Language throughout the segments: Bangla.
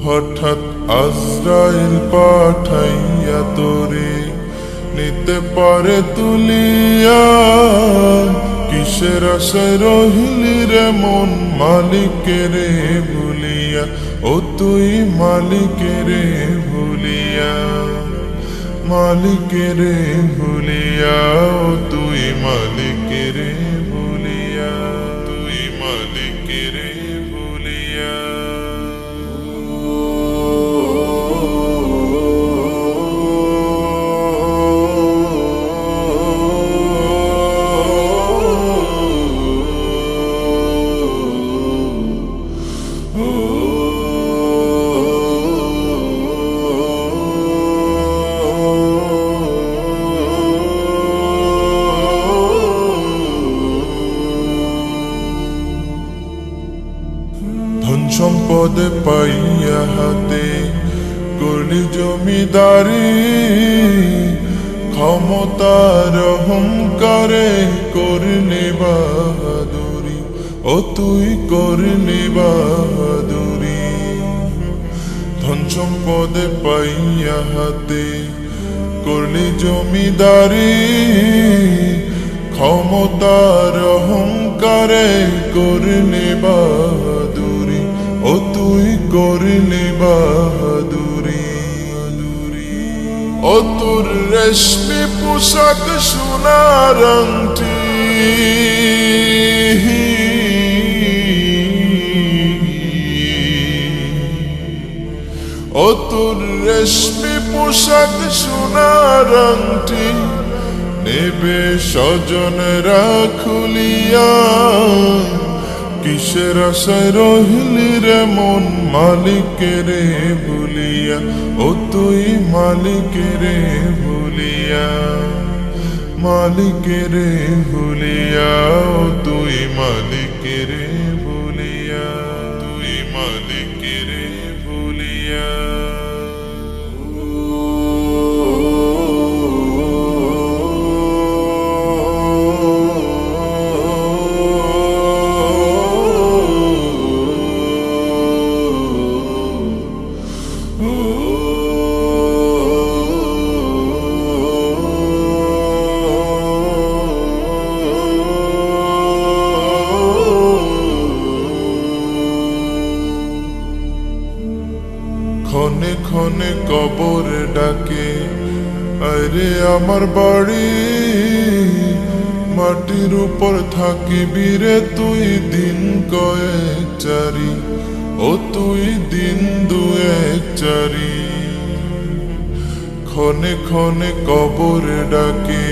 হঠাৎ আজরাইল পাঠাইয়া তোরে নিতে পারে তুলিয়া। কিসের আশায় রহিলি রে মন মালিকেরে ভুলিয়া, ও তুই মালিকেরে ভুলিয়া, মালিকেরে ভুলিয়া, ও তুই মালিকেরে ভুলিয়া, তুই মালিকেরে ভুলিয়া। ধন সম্পদ পাইয়া হাতে করলি জমিদারি, ক্ষমতার অহংকারে করলি বাহাদুরি, ও তুই করলি বাহাদুরি। ধন সম্পদ পাইয়া হাতে করলি জমিদারি, ক্ষমতার অহংকারে করলি বাহাদুরি, ও তুই করলি বাহাদুরি। ও তোর রেশমি পোশাক সোনার আংটি, ও তোর রেশমি পোশাক সোনার আংটি নেবে স্বজনরা খুলিয়া। কিসের আশায় রহিলি রে মন মালিকেরে ভুলিয়া, ও তুই মালিকেরে ভুলিয়া, মালিকেরে ভুলিয়া, ও তুই মালিকেরে ভুলিয়া, তুই মালিকেরে ভুলিয়া। ক্ষণে ক্ষণে কবর ডাকে, আরে আমার বাড়ি মাটির উপর থাকিবি রে তুই দিন কয়েক চারি, ও তুই দিন দুয়েক চারি। ক্ষণে ক্ষণে কবর ডাকে,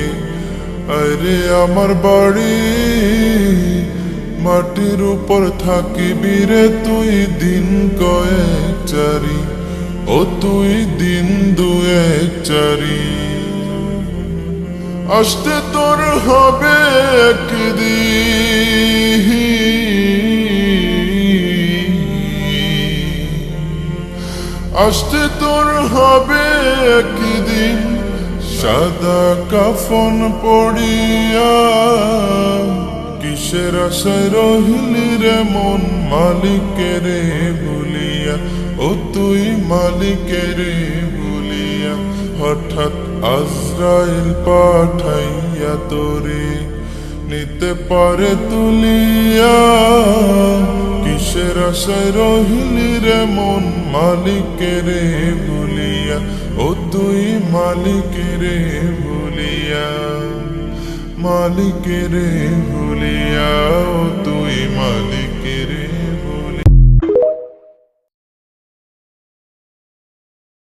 আরে আমার বাড়ি মাটির উপর থাকিবি রে তুই দিন কয়েক চারি, ও তুই দিন দুয়েক চারি। আসতে তোর হবে একদিন, আসতে তোর হবে একদিন সাদা কাফন পড়িয়া। কিসের আশায় রহিলি রে মন মালিকেরে ভুলিয়া, ও তুই মালিকেরে ভুলিয়া। হঠাৎ আজরাইল পাঠাইয়া তোরে নিতে পারে তুলিয়া। কিসের আশায় রহিলি রে মন মালিকেরে ভুলিয়া, ও তুই মালিকেরে ভুলিয়া, মালিকেরে ভুলিয়া, ও তুই মালিক